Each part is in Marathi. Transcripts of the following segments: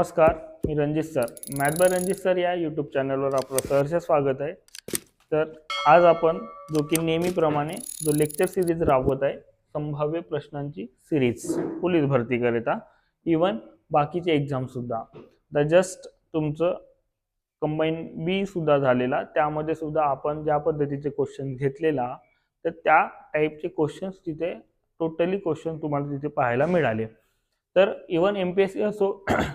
नमस्कार, मी Ranjit sir. Math by Ranjit sir या यूट्यूब चॅनलवर आपलं सहर्ष स्वागत आहे. तर आज आपण जो की नेहमीप्रमाणे जो लेक्चर सिरीज राबवत आहे, संभाव्य प्रश्नांची सिरीज पोलीस भरतीकरिता, इवन बाकीचे एक्झामसुद्धा. द जस्ट तुमचं कंबाईन बी सुद्धा झालेला, त्यामध्ये सुद्धा आपण ज्या पद्धतीचे क्वेश्चन घेतलेला, तर त्या टाईपचे क्वेश्चन्स तिथे टोटली क्वेश्चन तुम्हाला तिथे पाहायला मिळाले. तर इवन MPSC असो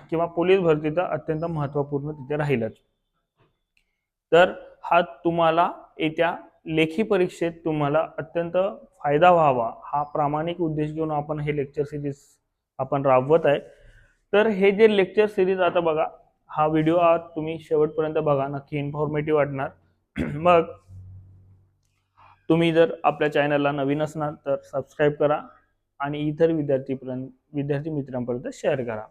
किंवा पोलीस भरतीचा अत्यंत महत्त्वपूर्ण तिथे राहीलच. तर हा तुम्हाला येत्या लेखी परीक्षेत तुम्हाला अत्यंत फायदा व्हावा, हा प्रामाणिक उद्देश घेऊन आपण हे लेक्चर सिरीज आपण राबवत आहे. तर हे जे लेक्चर सिरीज आता बघा, हा व्हिडिओ आज तुम्ही शेवटपर्यंत बघा, नक्की इन्फॉर्मेटिव्ह वाटणार. मग तुम्ही जर आपल्या चॅनलला नवीन असणार तर सबस्क्राईब करा आणि इतर विद्यार्थी मित्रांपर्यंत शेअर करा.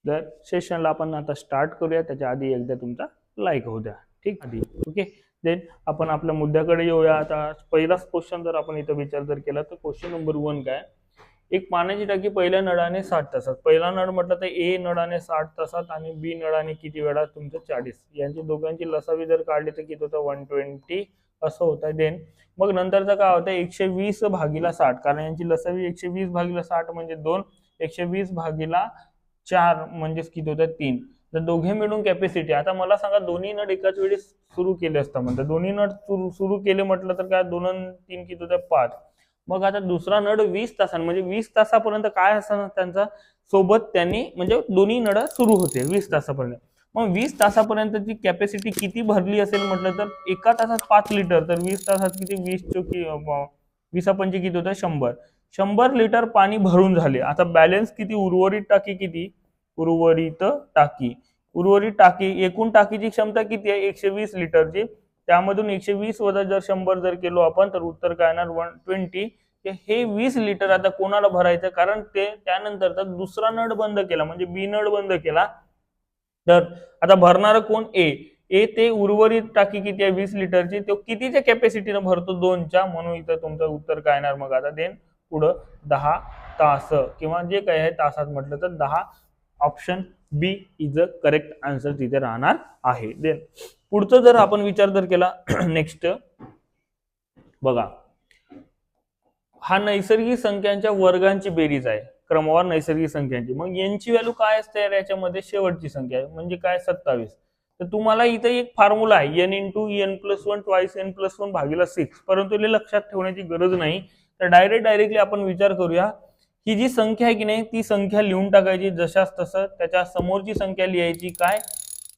तर सेशनला आपण आता स्टार्ट करूया, त्याच्या आधी एकदा तुमचा लाईक होऊ द्या. ठीक आधी ओके. देन आपण आपल्या मुद्द्याकडे येऊया. आता पहिलाच क्वेश्चन जर आपण इथं विचार जर केला तर क्वेश्चन नंबर 1 काय, एक पाण्याची टाकी पहिल्या नळाने 60 तासात, पहिला नळ म्हटलं तर ए नळाने 60 तासात आणि बी नळाने किती वेळात, तुमचं 40. यांची दोघांची लसावी जर काढली तर किती होतं, 120 असं होतं. देन मग नंतरचं काय होतं, 120 भागीला 60, कारण यांची लसावी 120 भागीला 60 म्हणजे 2, 120 भागीला 4 म्हणजेच किती होतं, 3. तर दोघे मिळून कॅपॅसिटी. आता मला सांगा, दोन्ही नळ एकाच वेळी सुरू केले असता म्हणतात, दोन्ही नळ सुरू केले म्हटलं तर काय, 2 आणि 3 किती होतं, 5. मग आता दुसरा नळ 20 तासांनी म्हणजे 20 तासापर्यंत काय असतं त्यांचा सोबत त्यांनी, म्हणजे दोन्ही नळ सुरू होते 20 तासापर्यंत. मग 20 तासापर्यंतची कॅपॅसिटी किती भरली असेल म्हटलं तर एका तासात 5 लिटर, तर 20 तासात किती, 20 पंचे किती होतं, 100 लिटर पाणी भरून झाले. आता बॅलन्स किती, उर्वरित टाकी किती, उर्वरित टाकी एकूण टाकीची क्षमता किती आहे, 120 लिटरची. त्यामधून 120 वजा जर 100 जर केलो आपण तर उत्तर काय येणार, 120. हे 20 लिटर आता कोणाला भरायचं, कारण ते त्यानंतर दुसरा नळ बंद केला म्हणजे बी नळ बंद केला. तर आता भरणार कोण, ए ते उर्वरित टाकी किती आहे 20 लिटरची, तो कितीच्या कॅपॅसिटीने भरतो, 2च्या. म्हणून इथं तुमचं उत्तर काय येणार मग आता. देन पुढं 10 तास किंवा जे काही आहे तासात म्हटलं तर 10, option B is a correct answer तिथे राहणार आहे. देन पुढचं जर आपण विचार जर केला नेक्स्ट बघा, हा नैसर्गिक संख्यांच्या वर्गांची बेरीज आहे, क्रमवार नैसर्गिक संख्यांची. मग यांची व्हॅल्यू काय असते याच्यामध्ये, शेवटची संख्या आहे म्हणजे काय, 27. तर तुम्हाला इथं एक फॉर्म्युला आहे, n × n+1 ट्वाइस n+1 भागीला 6, परंतु हे लक्षात ठेवण्याची गरज नाही. तर डायरेक्टली आपण विचार करूया, ही जी संख्या आहे की नाही, ती संख्या लिहून टाकायची जशाच तसं, त्याच्या समोरची संख्या लिहायची काय,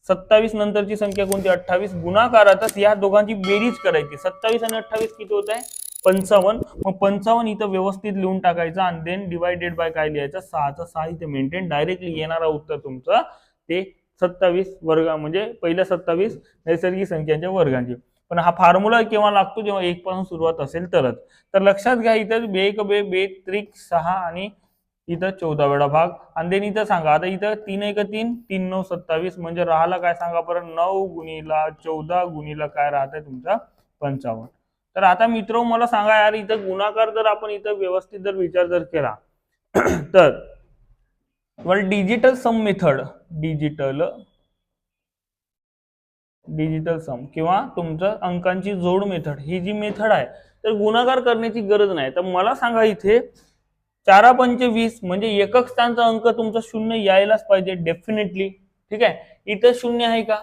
27 नंतरची संख्या कोणती, 28. गुणाकारातच या दोघांची बेरीज करायची, 27 आणि 28 किती होत आहे, 55. मग 55 इथं व्यवस्थित लिहून टाकायचं आणि देन डिवायडेड बाय काय लिहायचं, 6चं 6 इथे मेंटेन. डायरेक्टली येणारा उत्तर तुमचं ते 27 वर्ग म्हणजे पहिल्या 27 नैसर्गिक संख्यांच्या वर्गांची. पण हा फॉर्म्युला केव्हा लागतो, जेव्हा 1 पासून सुरुवात असेल तरच. तर लक्षात घ्या, इथं बे त्रिक 6 आणि इथं 14 वेळा भाग. आणि देन इथं सांगा, आता इथं 3 1 3, 3 9 27 म्हणजे राहिला काय सांगा बरं, 9 गुणिला 14 गुणिला काय राहतंय तुमचा 55. तर आता मित्र मला सांगा यार, इथं गुणाकार जर आपण इथं व्यवस्थित जर विचार जर केला तर डिजिटल सम मेथड, डिजिटल सम किंवा तुमचं अंकांची जोड मेथड, ही जी मेथड आहे तर गुणाकार करण्याची गरज नाही. तर मला सांगा, इथे 4 पंचे 20 म्हणजे एकक स्थानचा अंक तुमचा 0 यायलाच पाहिजे डेफिनेटली. ठीक आहे, इथं 0 आहे का,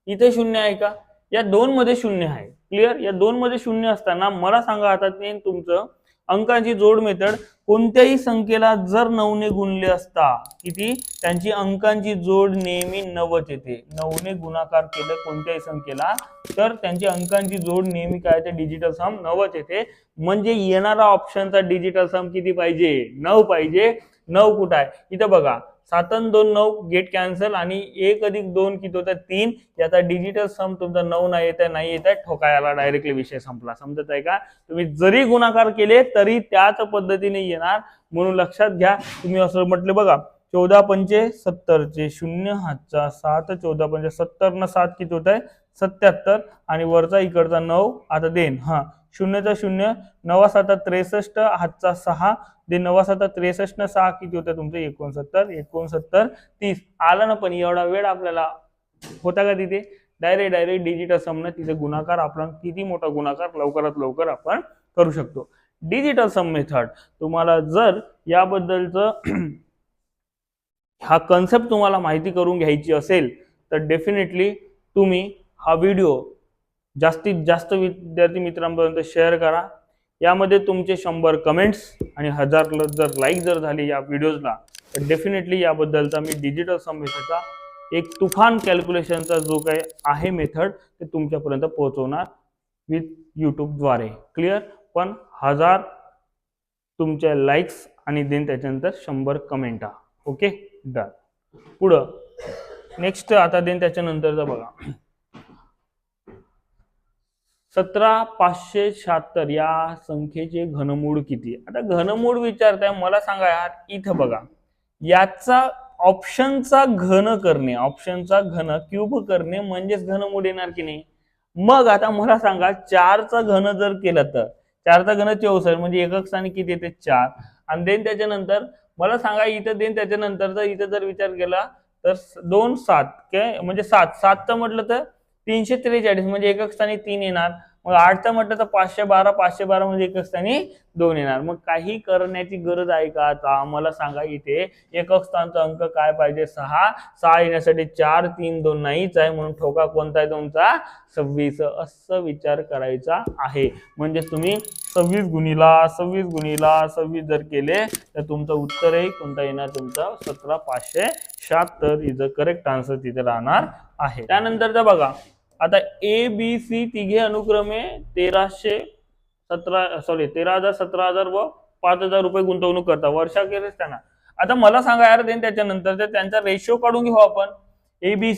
इथे 0 आहे का, या 2 मध्ये 0 आहे. क्लिअर, या 2 मध्ये 0 असताना मला सांगा, आता ते तुमचं अंकांची जोड मेथड, कोणत्याही संख्येला जर 9 ने गुणले असता किती, त्यांची अंकांची जोड नेहमी 9च येते. 9 ने गुणाकार केलं कोणत्याही संख्येला तर त्यांची अंकांची जोड नेहमी काय येते, डिजिटल सम 9च येते. म्हणजे येणारा ऑप्शनचा डिजिटल सम किती पाहिजे, 9 पाहिजे. 9 कुठं आहे, इथं बघा, 7 आणि 2 9, गेट कॅन्सल आणि 1 + 2 किती होतं, 3. याचा डिजिटल सम तुमचा 9 नाही येत आहे, ठोकायला डायरेक्टली विषय संपला. समजत आहे का, तुम्ही जरी गुणाकार केले तरी त्याच पद्धतीने येणार. म्हणून लक्षात घ्या, तुम्ही असं म्हटलं बघा, 14 पंचे 70 चे 0 हातचा 7, 14 पंचे 70 न 7 किती होत आहे, 77 आणि वरचा इकडचा 9 आता देन हा 0चा 0 9 7 63 हातचा 6 दे 9 7 63 ने 6 किती होतं तुमचं 69 30 आलं ना. पण एवढा वेळ आपल्याला होता का तिथे डायरेक्ट डिजिटल समनं तिथे गुणाकार आपण किती मोठा गुणाकार लवकरात लवकर आपण करू शकतो. डिजिटल सम मेथड तुम्हाला जर याबद्दलचं हा कन्सेप्ट तुम्हाला माहिती करून घ्यायची असेल तर डेफिनेटली तुम्ही हा व्हिडिओ जास्तीत जास्त विद्यार्थी मित्रांपर्यंत शेअर करा. यामध्ये तुमचे 100 कमेंट्स आणि 1000 जर लाईक जर झाले या व्हिडिओजला तर डेफिनेटली याबद्दलचा मी डिजिटल सम मेथडचा एक तुफान कॅल्क्युलेशनचा जो काही आहे मेथड ते तुमच्यापर्यंत पोहोचवणार विथ यूट्यूबद्वारे. क्लिअर. पण 1000 तुमच्या लाईक्स आणि देन त्याच्यानंतर 100 कमेंटा. Okay done. पुढं नेक्स्ट आता देन त्याच्यानंतरचा बघा 17576 या संख्येचे घनमूळ किती. आता घनमूळ विचारताय मला सांगा यार इथं बघा याचा ऑप्शनचा घन करणे ऑप्शनचा घन क्यूब करणे म्हणजेच घनमूळ येणार की नाही. मग आता मला सांगा 4चा घन जर केलं तर 4चा घन 64 म्हणजे एकक स्थानी किती येते 4 आणि देन त्याच्यानंतर मला सांगा इथं देन त्याच्यानंतरचा इथं जर विचार केला तर 2 7 काय म्हणजे 7 म्हटलं तर 343 म्हणजे एकक स्थानी 3 येणार. मग 8चा म्हटलं तर 512 म्हणजे एकक स्थानी 2 येणार. मग काही करण्याची गरज आहे का. आता मला सांगा इथे एकक स्थानचा अंक काय पाहिजे 6 येण्यासाठी 4 3 2 नाहीच आहे म्हणून ठोका कोणता आहे तुमचा 26 असं विचार करायचा आहे. म्हणजे तुम्ही 26 गुणिला 26 जर केले तर तुमचं उत्तर आहे कोणता येणार तुमचा 17576 इज द करेक्ट आन्सर तिथे राहणार आहे. त्यानंतरचा बघा आता ए बी सी तिघे अनुक्रमे 13,000 17,000 व 5,000 रुपये गुंतवणूक करता वर्षाखेरीस त्यांना. आता मला सांगा यार देन त्याच्यानंतर त्यांचा रेशो काढून घेऊ आपण. ए बी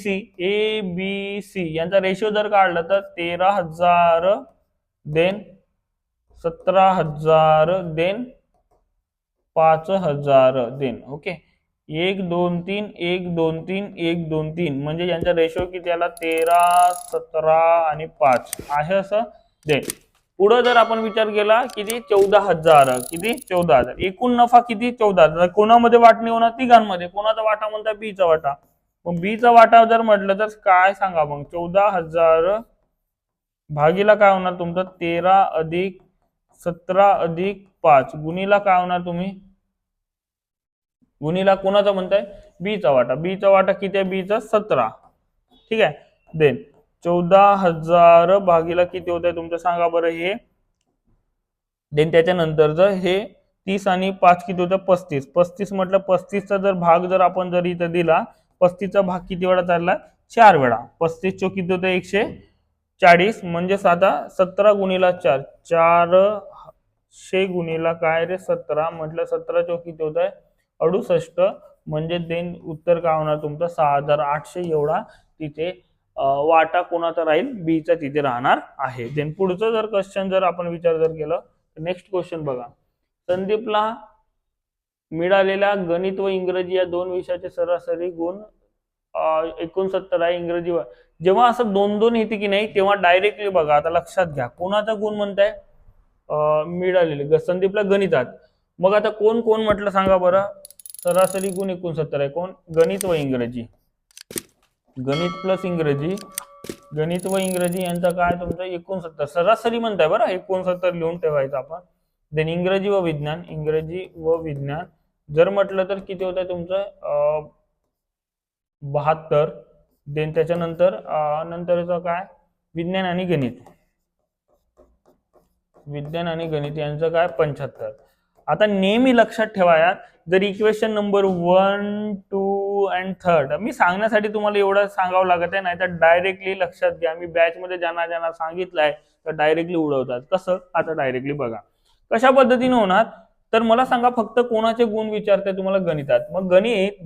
सी यांचा रेशो जर काढला तर 13,000 देन 17,000 देन 5,000 देन. ओके 1 2 3 1 2 3 1 2 3 म्हणजे यांचा रेशो किती आला 13 17 आणि 5 आहे असं देन. पुढे जर आपण विचार केला किती 14,000 किती 14,000 एकूण नफा किती 14,000. कोणामध्ये वाटणी होणार तिघांमध्ये. कोणाचा वाटा म्हणता बीचा वाटा. मग बीचा वाटा जर म्हटलं तर काय सांगा मग 14,000 भागीला काय होणार तुमचं 13 अधिक 17 अधिक 5 गुणीला काय होणार तुम्ही गुणीला कोणाचा म्हणताय बीचा वाटा किती आहे बीचा 17. ठीक आहे देन 14,000 भागीला किती होत आहे तुमचं सांगा बरं हे. देन त्याच्यानंतरचं हे 30 आणि 5 किती होतं 35 म्हटलं 35चा जर भाग जर आपण जर इथं दिला 35चा भाग किती वेळा चालला 4 वेळा. 35 चो किती होतं 140 म्हणजे आता 17 गुणीला 4 400 गुणीला काय रे 17 म्हटलं 17 चो किती होत आहे 68 म्हणजे देन उत्तर काय होणार तुमचं 6,800 एवढा तिथे वाटा कोणाचा राहील बीचा तिथे राहणार आहे. देन पुढचं जर क्वेश्चन जर आपण विचार जर केलं तर नेक्स्ट क्वेश्चन बघा. संदीपला मिळालेल्या गणित व इंग्रजी या दोन विषयाचे सरासरी गुण 69 आहे. इंग्रजी जेव्हा असं 2-2 येते की नाही तेव्हा डायरेक्टली बघा आता लक्षात घ्या कोणाचा गुण म्हणताय मिळालेले संदीपला गणितात. मग आता कोण कोण म्हटलं सांगा बरं सरासरी गुण 69 आहे. कोण गणित व इंग्रजी. गणित प्लस इंग्रजी गणित व इंग्रजी यांचा काय तुमचं 69 सरासरी म्हणताय बरं 69 लिहून ठेवायचं आपण. देन इंग्रजी व विज्ञान जर म्हटलं तर किती होत आहे तुमचं 72. देन त्याच्यानंतर नंतरचं काय विज्ञान आणि गणित यांचं काय 75. आता नेहमी लक्षात ठेवा यार जर इक्वेशन नंबर 1 2 आणि 3 मी सांगण्यासाठी तुम्हाला एवढं सांगावं लागत आहे नाही तर डायरेक्टली लक्षात घ्या. मी बॅच मध्ये ज्यांना सांगितलंय तर डायरेक्टली उडवतात. कसं आता डायरेक्टली बघा कशा पद्धतीने होणार तर मला सांगा फक्त कोणाचे गुण विचारते तुम्हाला गणितात. मग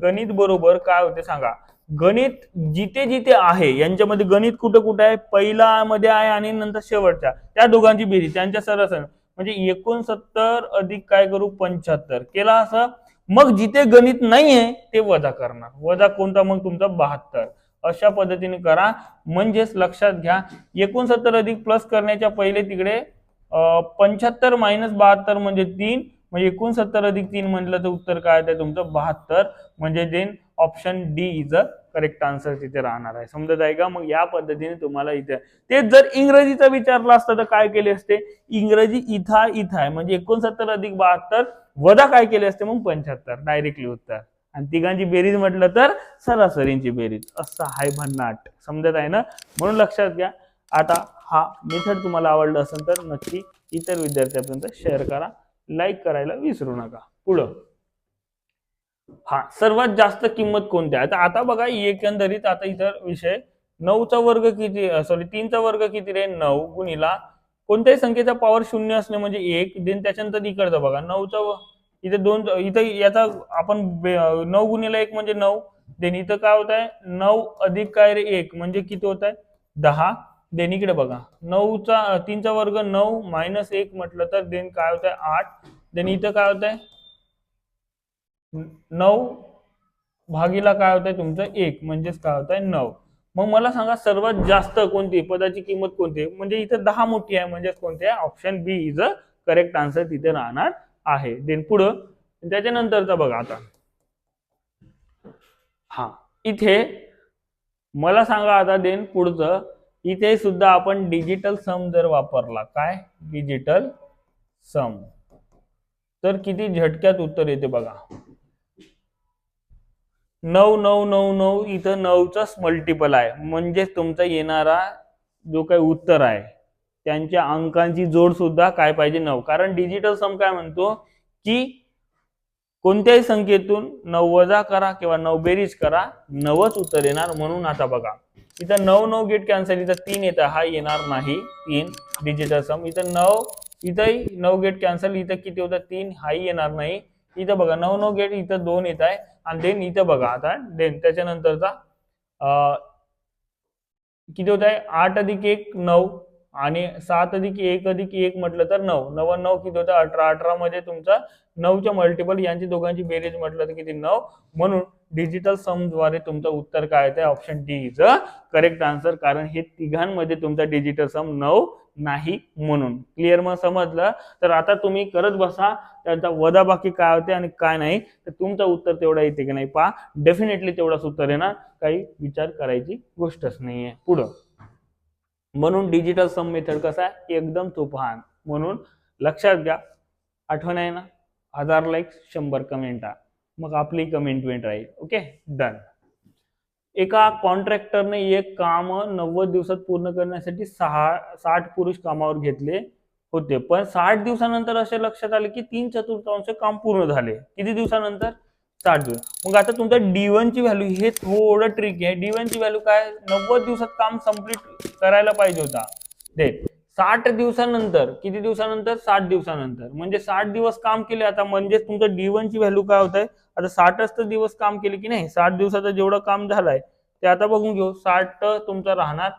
गणित बरोबर काय होते सांगा. गणित जिथे जिथे आहे यांच्यामध्ये गणित कुठे कुठे आहे पहिला मध्ये आहे आणि नंतर शेवटच्या त्या दोघांची बेरीज त्यांच्या सरासरी म्हणजे 69 अधिक काय करू 75 केला असं. मग जिथे गणित नाहीये ते वजा करणार. वजा कोणता मग तुमचा 72. अशा पद्धतीने करा. म्हणजेच लक्षात घ्या 69 अधिक प्लस करण्याच्या पहिले तिकडे 75 मायनस 72 म्हणजे 3, म्हणजे 69 अधिक 3 म्हटलं तर उत्तर काय आहे तुमचं 72. म्हणजे then option D is a correct answer तिथे राहणार आहे. समजत आहे का? मग या पद्धतीने तुम्हाला इथे ते जर इंग्रजीचा विचारला असतं तर काय केले असते, इंग्रजी इथं आहे म्हणजे 69 अधिक 72 वजा काय केले असते मग 75 डायरेक्टली उत्तर. आणि तिघांची बेरीज म्हटलं तर सरासरींची बेरीज. असं आहे भन्नाट. समजत आहे ना? म्हणून लक्षात घ्या. आता हा मेथड तुम्हाला आवडला असेल तर नक्की इतर विद्यार्थ्यांपर्यंत शेअर करा, लाईक करायला विसरू नका. पुढं हा सर्वात जास्त किंमत कोणती आहे? आता बघा एकंदरीत आता इतर विषय 9चा वर्ग किती, सॉरी 3चा वर्ग किती रे 9 गुणिला कोणत्याही संख्येचा पॉवर 0 असणे म्हणजे 1. देन त्याच्यानंतर इकडचं बघा 9चा इथे 2, इथे याचा आपण 9 गुणिला 1 म्हणजे 9. देन इथं काय होत आहे 9 अधिक काय रे 1 म्हणजे किती होत आहे 10. देन इकडे बघा 3चा वर्ग 9 मायनस 1 म्हटलं तर देन काय होत आहे 8. देन इथं काय होत आहे 9 भागीला काय होत आहे तुमचं 1 म्हणजेच काय होत आहे 9. मग मला सांगा सर्वात जास्त कोणती पदाची किंमत कोणती, म्हणजे इथं 10 मोठी आहे म्हणजे कोणती आहे, option B is a correct answer तिथे राहणार आहे. देन पुढं त्याच्यानंतरचा बघा आता हा इथे मला सांगा आता देन पुढचं इथे सुद्धा आपण डिजिटल सम जर वापरला, काय डिजिटल सम, तर किती झटक्यात उत्तर येते बघा. 9 9 9 9 इथं 9चाच मल्टिपल आहे म्हणजे तुमचा येणारा जो काही उत्तर आहे त्यांच्या अंकांची जोड सुद्धा काय पाहिजे 9. कारण डिजिटल सम काय म्हणतो की कोणत्याही संख्येतून 9 वजा करा किंवा 9 बेरीज करा 9च उत्तर येणार. म्हणून आता बघा इथं 9 9 गेट कॅन्सल, इथं 3 येतं हा येणार नाही 3 डिजिटल सम. इथं 9 इथंही 9 गेट कॅन्सल, इथं किती होतं 3 हाही येणार नाही. इथं बघा 9 9 गेट इथं 2 येत आहे. आणि देन इथं बघा आता देन त्याच्यानंतरचा किती होत आहे 8 अधिक 1 9 आणि 7 अधिक 1 अधिक 1 म्हटलं तर 9. 9 9 किती होतं 18. 18 मध्ये तुमचा 9च्या मल्टिपल यांची दोघांची बेरीज म्हटलं तर किती 9. म्हणून डिजिटल सम द्वारे तुमचं उत्तर काय आहे option D is a correct answer. कारण हे तिघांमध्ये तुमचा डिजिटल सम 9 नाही म्हणून. क्लिअर मग समजलं? तर आता तुम्ही करत बसा त्यांचा वजाबाकी काय होते आणि काय नाही, तर तुमचं उत्तर तेवढा येते की नाही पहा. डेफिनेटली तेवढाच उत्तर येणार, काही विचार करायची गोष्टच नाहीये. पुढं म्हणून डिजिटल सम मेथड कसा आहे एकदम तुफान. म्हणून लक्षात घ्या. आठवण आहे ना 1000 लाईक्स 100 कमेंट, मग आपली कमेंटमेंट राहील. Okay done. एका कॉन्ट्रॅक्टरने एक काम 90 दिवसात पूर्ण करण्यासाठी 60 पुरुष कामावर घेतले होते, पण 60 दिवसानंतर असे लक्षात आले की 3/4 काम पूर्ण झाले. किती दिवसानंतर 60 दिवस. मग आता तुमच्या D1 ची व्हॅल्यू हे थोडं ट्रिक आहे. D1 ची व्हॅल्यू काय 90 दिवसात काम कंप्लीट करायला पाहिजे होता. ते 60 दिवसानंतर किती दिवसानंतर 60 दिवसानंतर म्हणजे 60 दिवस काम केले. आता म्हणजे तुमचं D1 ची व्हॅल्यू काय होत आहे आता 60च दिवस काम केले की नाही. 60 दिवसाचं जेवढं काम झालंय ते आता बघून घेऊ. 60 तुमचं राहणार.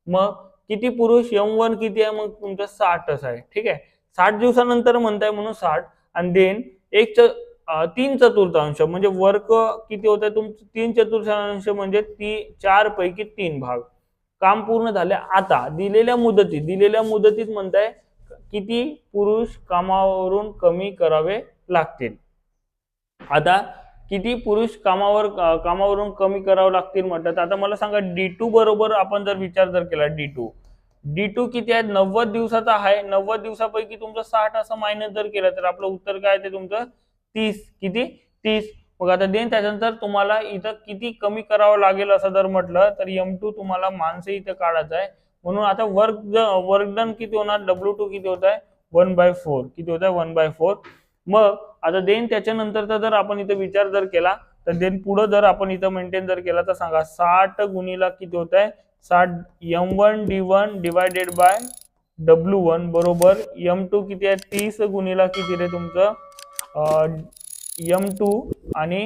मग किती पुरुष M1 किती आहे मग तुमचं 60च आहे. ठीक आहे 60 दिवसानंतर म्हणताय म्हणून 60 आणि देन 3/4 म्हणजे वर्क किती होत आहे तुमचं 3/4 म्हणजे 4 पैकी 3 भाग काम पूर्ण झाले. आता दिलेल्या मुदतीत म्हणताय किती पुरुष कामावरून कमी करावे लागतील. आता किती पुरुष कामावरून कमी करावं लागतील म्हटलं तर आता मला सांगा D2 बरोबर आपण जर विचार केला D2 किती आहे 90 दिवसाचा आहे. 90 दिवसापैकी तुमचं 60 असं मायनस जर केलं तर आपलं उत्तर काय ते तुमचं 30. किती 30. मग आता देन त्याच्यानंतर तुम्हाला इथं किती कमी करावं लागेल असं जर म्हटलं तर M2 तुम्हाला माणसं इथं काढायचं आहे. म्हणून आता वर्क डन किती होणार W2 किती होत आहे 1/4. किती होत आहे 1/4. मग आता देन त्याच्यानंतरचा जर आपण इथं विचार जर केला तर देन पुढे जर आपण इथं मेंटेन जर केला तर सांगा 60 गुणिला किती होत आहे 60 M1 D1 divided by W1 बरोबर M2 किती आहे 30 गुणिला किती रे तुमचं M2 आणि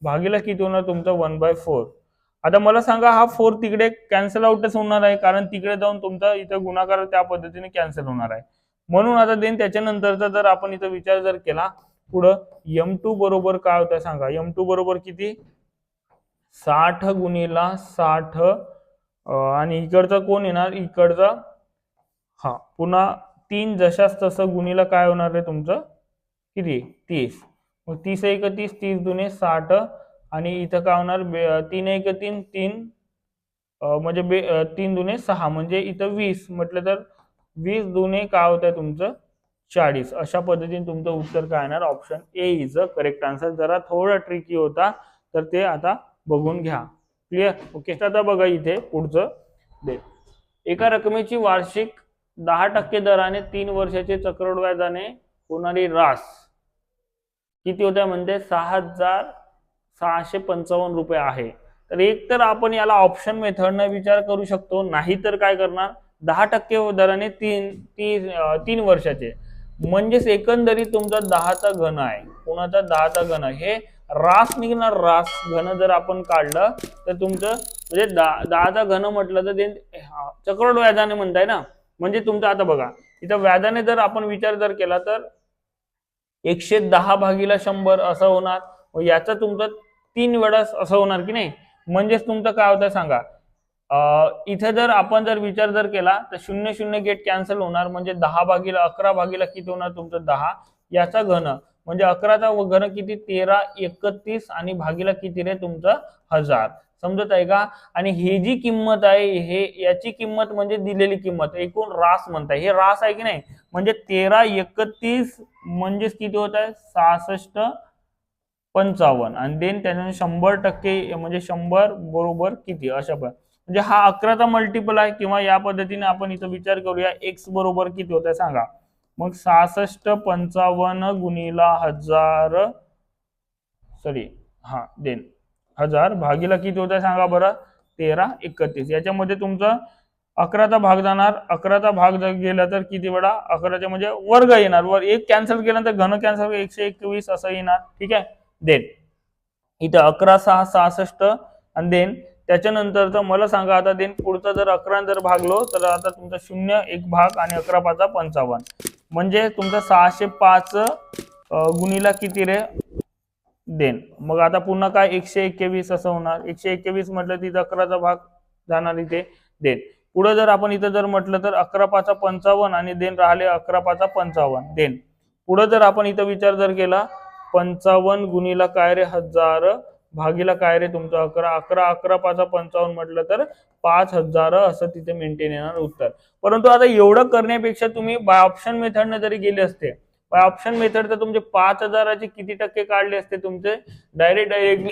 भागीला किती होणार तुमचं 1/4. आता मला सांगा हा 4 तिकडे कॅन्सल आउटच होणार आहे कारण तिकडे जाऊन तुमचा इथं गुणाकार त्या पद्धतीने कॅन्सल होणार आहे. म्हणून आता देन त्याच्यानंतरचा जर आपण इथं विचार जर केला पुढं M2 बरोबर काय होतं सांगा. M2 बरोबर किती 60 गुणिला 60 आणि इकडचा कोण येणार, इकडचा हा पुन्हा 3 जशाच तसं गुणिला काय होणार आहे तुमचं, किती 30. मग 30 एक 30, 30 दुने 60 आणि इथं काय होणार 3 एक 3, 3 म्हणजे 3 दुने 6 म्हणजे इथं 20 म्हटलं तर 20 दुने काय होत आहे तुमचं 40. अशा पद्धतीने तुमचं उत्तर काय येणार, option A is a correct answer. जरा थोडा ट्रिकी होता तर ते आता बघून घ्या. क्लिअर. ओके. आता बघा इथे पुढचं दे. एका रकमेची वार्षिक 10% दराने 3 वर्षाचे चक्रवाढ व्याजाने होणारी रास किती होत्या म्हणजे 6,655 रुपये आहे. तर एक तर आपण याला ऑप्शन मेथडने विचार करू शकतो, नाही तर काय करणार 10% दराने 3 वर्षाचे म्हणजेच एकंदरीत तुमचा 10चा घन आहे. कोणाचा 10चा घन हे रास निघणार. रास घन जर आपण काढलं तर तुमचं म्हणजे 10चा घन म्हटलं तर ते चक्रवाढ व्याजाने म्हणताय ना, म्हणजे तुमचं आता बघा इथं व्याजाने जर आपण विचार जर केला तर 110 भागीला 100 असं होणार. याचा तुमचं 3 वेळा असं होणार की नाही. म्हणजेच तुमचं काय होतं सांगा, इथे जर आपण जर विचार जर केला तर 0 0 गेट कॅन्सल होणार. म्हणजे 10 भागीला 11 भागीला किती होणार तुमचं 10. याचा घन म्हणजे 11चा घन किती 13 31 आणि भागीला किती रे तुमचं 1000. समजत आहे का. आणि ही जी किंमत आहे हे याची किंमत म्हणजे दिलेली किंमत एकूण रास म्हणताय. हे रास आहे की नाही. म्हणजे 13 31 म्हणजेच किती होत आहे 6655 आणि देन त्याच्याने 100% म्हणजे 100 बरोबर किती अशा पण म्हणजे हा 11चा मल्टिपल आहे. किंवा या पद्धतीने आपण इथं विचार करूया एक्स बरोबर किती होत आहे सांगा. मग 6655 गुणिला 1000 सॉरी हा देन 1000 भागीला किती होत आहे सांगा बरं 13 31. याच्यामध्ये तुमचं 11चा भाग जाणार. 11चा भाग जर गेला तर किती वेळा 11च्या म्हणजे वर्ग येणार. वर एक कॅन्सल केल्यानंतर घन कॅन्सल 121 असं येणार. ठीक आहे. देन इथं 11 6 66 आणि देन त्याच्यानंतर मला सांगा आता देन पुढचा जर 11 जर भागलो तर आता तुमचा 0 1 भाग आणि 11 5 55 म्हणजे तुमचा 605 गुणिला किती रे देन. मग आता पुन्हा काय 121 असं होणार. 121 म्हटलं तिथं 11चा भाग जाणार इथे देन. पुढे जर आपण इथं जर म्हटलं तर 11 5 55 आणि देन राहिले 11 5 55 देन. पुढे जर आपण इथं विचार जर केला 55 गुणिला काय रे 1000 भागीला काय रे तुमचं 11 11 11 5 55 म्हटलं तर 5000 असं तिथे मेंटेन येणार उत्तर. परंतु आता एवढं करण्यापेक्षा तुम्ही बाय ऑप्शन मेथडने जरी गेले असते, बाय ऑप्शन मेथड तर तुमचे 5000चे किती टक्के काढले असते तुमचे डायरेक्टली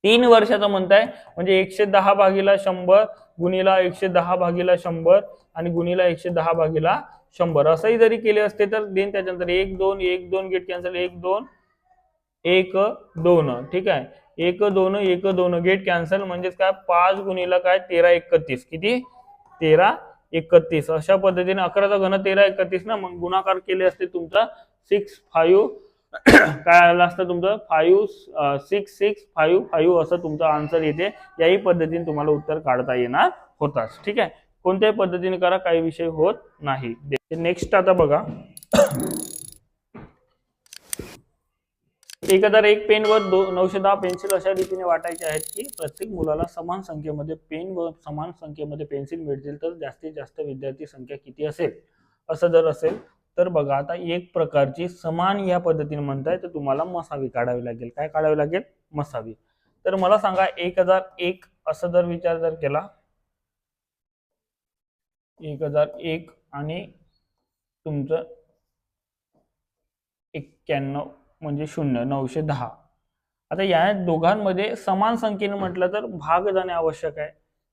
3 वर्षाचं म्हणताय म्हणजे 110 भागीला 100 गुणिला 110 भागीला 100 आणि गुणिला 110 भागीला 100 असंही जरी केले असते तर देन त्याच्यानंतर 1 2 1 2 गेट कॅन्सल 1 2 1 2 ठीक आहे 1 2 1 2 गेट कॅन्सल म्हणजेच काय 5 गुणिला काय 13 31 किती 13 31 अशा पद्धतीने 11चा घन 13 31 ना. मग गुणाकार केले असते तुमचा 6 5 काय आलं असतं तुमचं 5 6 6 5 5 असं तुमचा आन्सर येते. याही पद्धतीने तुम्हाला उत्तर काढता येणार होताच. ठीक आहे. कोणत्याही पद्धतीने करा काही विषय होत नाही. नेक्स्ट आता बघा 1001 पेन व 910 पेन्सिल अशा रीतीने वाटायचे आहेत की प्रत्येक मुलाला समान संख्येमध्ये पेन व समान संख्येमध्ये पेन्सिल मिळतील तर जास्तीत जास्त विद्यार्थी संख्या किती असेल. असं जर असेल तर बघा आता एक प्रकारची समान या पद्धतीने म्हणताय तर तुम्हाला मसावी काढावी लागेल. काय काढावी लागेल मसावी. तर मला सांगा 1001 असं जर विचार जर केला 1001 आणि तुमचं 91 म्हणजे 0 910. आता या दोघांमध्ये समान संख्येने म्हटलं तर भाग जाणे आवश्यक आहे.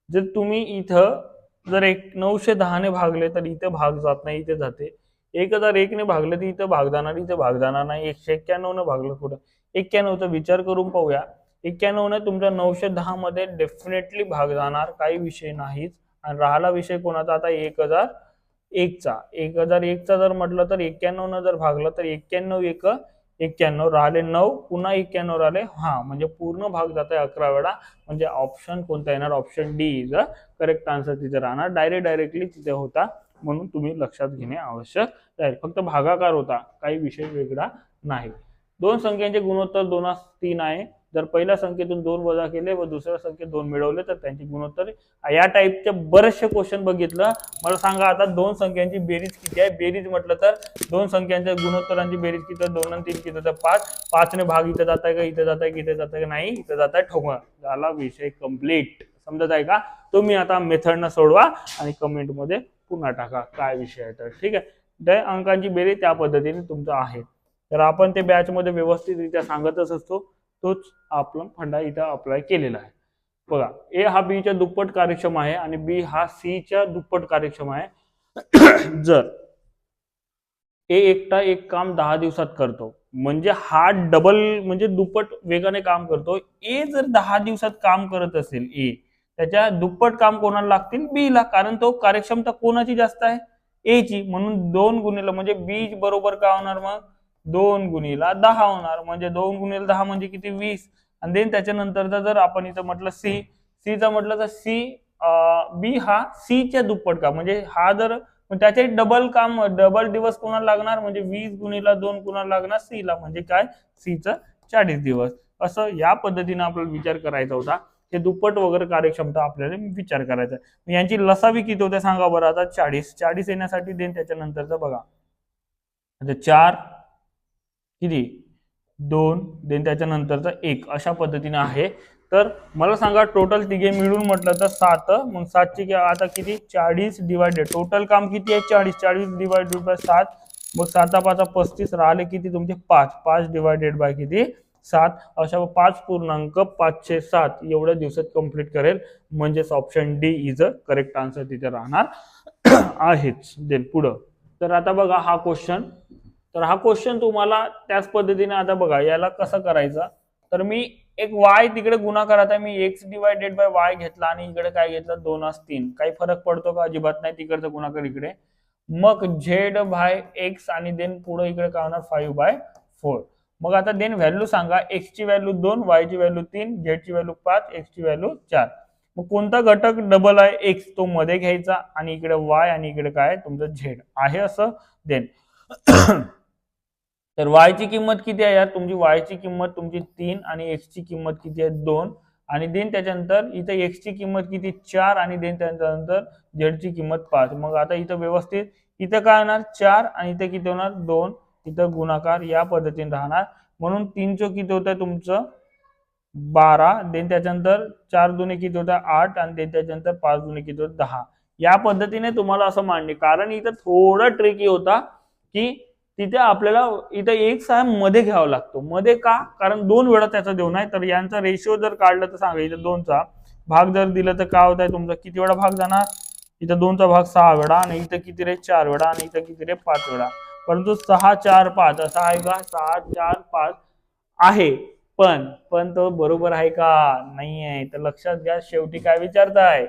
जर तुम्ही इथं जर 910 ने भागले तर इथे भाग जात नाही इथे जाते. 1001 ने भागले तर इथं भाग जाणार इथे भाग जाणार नाही. 191 ने भागलं कुठं 91चा विचार करून पाहूया. 91 ने तुमच्या 910 मध्ये डेफिनेटली भाग जाणार काही विषय नाहीच. आणि राहिला विषय कोणाचा आता 1001चा 1001चा जर म्हटलं तर 91 न जर भागलं तर 91 1 91 राहिले 9 पुन्हा 91 राहिले हा म्हणजे पूर्ण भाग जात आहे 11 वेळा. म्हणजे ऑप्शन कोणता येणार option D is a correct answer तिथे राहणार. डायरेक्टली तिथे होता म्हणून तुम्ही लक्षात घेणे आवश्यक आहे. फक्त भागाकार होता काही विषय वेगळा नाही. दोन संख्यांचे गुणोत्तर 2:3 आहे जर पहिल्या संख्येतून 2 वजा केले व दुसऱ्या संख्येत 2 मिळवले तर त्यांची गुणोत्तर, या टाईपचे बरेचसे क्वेश्चन बघितलं. मला सांगा आता दोन संख्यांची बेरीज किती आहे? बेरीज म्हटलं तर दोन संख्यांच्या गुणोत्तरांची बेरीज किती आहे? 2 आणि 3 किती होतं? 5. 5 ने भाग इथं जात आहे का, इथं जात आहे की इथं जात आहे का? नाही, इथं जात आहे. ठोकळ झाला, विषय कंप्लीट. समजत आहे का? तुम्ही आता मेथडनं सोडवा आणि कमेंट मध्ये पुन्हा टाका काय विषय आहे तर. ठीक आहे, त्या अंकांची बेरीज त्या पद्धतीने तुमचं आहे. तर आपण ते बॅच मध्ये व्यवस्थितरित्या सांगतच असतो, तोच आपला फंडा इथं अप्लाय केलेला आहे. बघा, ए हा बी च्या दुप्पट कार्यक्षम आहे आणि बी हा सी च्या दुप्पट कार्यक्षम आहे. जर ए एकटा एक काम 10 दिवसात करतो, म्हणजे हा डबल म्हणजे दुप्पट वेगाने काम करतो. ए जर 10 दिवसात काम करत असेल, ए त्याच्या दुप्पट काम कोणाला लागतील? बी ला, कारण तो कार्यक्षमता कोणाची जास्त आहे? ए ची. म्हणून 2 गुणिले म्हणजे बी बरोबर काय होणार मग? 2 गुणिला 10 होणार. म्हणजे 2 गुणिले 10 म्हणजे किती? 20. आणि देन त्याच्यानंतरचा जर आपण इथं म्हटलं सी, सीचा म्हटलं तर सी बी हा सी च्या दुप्पट काम, म्हणजे हा जर त्याचे डबल काम डबल दिवस कोणाला लागणार? म्हणजे 20 गुणिला 2 कोणाला लागणार? सी ला. म्हणजे काय? सी चं 40 दिवस. असं या पद्धतीने आपल्याला विचार करायचा होता. हे दुप्पट वगैरे कार्यक्षमता आपल्याला विचार करायचा. यांची लसावी किती होते सांगा बरं आता? 40. 40 येण्यासाठी देन त्याच्यानंतरचा बघा, 4 किती? 2 देन त्याच्यानंतरचा 1, अशा पद्धतीने आहे. तर मला सांगा टोटल तिघे मिळून म्हटलं तर 7. मग 7 ची आता किती? 40 डिवायडेड, टोटल काम किती आहे? 40. 40 डिवायडेड बाय 7. मग 7 5 35 राहिले किती तुमचे? 5. 5 डिवायडेड बाय किती? 7. अशा 5.5/7 एवढ्या दिवसात कंप्लीट करेल. म्हणजेच option D is a correct answer तिथे राहणार आहेच. देन पुढं, तर आता बघा हा क्वेश्चन. तर हा क्वेश्चन तुम्हाला त्याच पद्धतीने आता बघा याला कसं करायचं. तर मी एक वाय तिकडे गुणाकारात आहे, मी एक्स डिवायडेड बाय वाय घेतला आणि इकडे काय घेतलं? 2/3. काही फरक पडतो का? अजिबात नाही. तिकडचा गुणाकार इकडे. मग झेड बाय एक्स आणि देन पुढे इकडे काय होणार? 5/4. मग आता देन व्हॅल्यू सांगा. एक्स ची व्हॅल्यू 2, वाय ची व्हॅल्यू 3, झेड ची व्हॅल्यू 5, एक्स ची व्हॅल्यू 4. मग कोणता घटक डबल आहे? एक्स, तो मध्ये घ्यायचा आणि इकडे वाय आणि इकडे काय? तुमचं झेड आहे असं. देन तर वाय ची किंमत किती आहे यार? तुमची वाय ची किंमत तुमची 3 आणि एक्स ची किंमत किती आहे? 2. आणि देन त्याच्यानंतर इथं एक्स ची किंमत किती? 4 आणि देन त्याच्यानंतर झेड ची किंमत 5. मग आता इथं व्यवस्थित इथं काय होणार? 4 आणि इथं किती होणार? 2. इथं गुणाकार या पद्धतीने राहणार. म्हणून 3 चोक किती होतं तुमचं? 12. देन त्याच्यानंतर 4 दुने किती होतं? 8 आणि देन त्याच्यानंतर 5 दुने किती होतं? 10. या पद्धतीने तुम्हाला असं मांडणे, कारण इथं थोडं ट्रिकी होता की तिथे आपल्याला इथं एक साहेब मध्ये घ्यावा लागतो. मध्ये का? कारण 2 वेळा त्याचा देऊन आहे. तर यांचा रेशिओ जर काढला तर सांगा, इथं 2चा भाग जर दिलं तर काय होत आहे तुमचा? किती वेळा भाग जाणार? इथं 2चा भाग 6 वेळा आणि इथं किती रे? 4 वेळा आणि इथं किती रे? 5 वेळा. परंतु 6 4 5 असा आहे का? 6 4 5 आहे. पण तो बरोबर आहे का? नाही आहे. तर लक्षात घ्या, शेवटी काय विचारताय?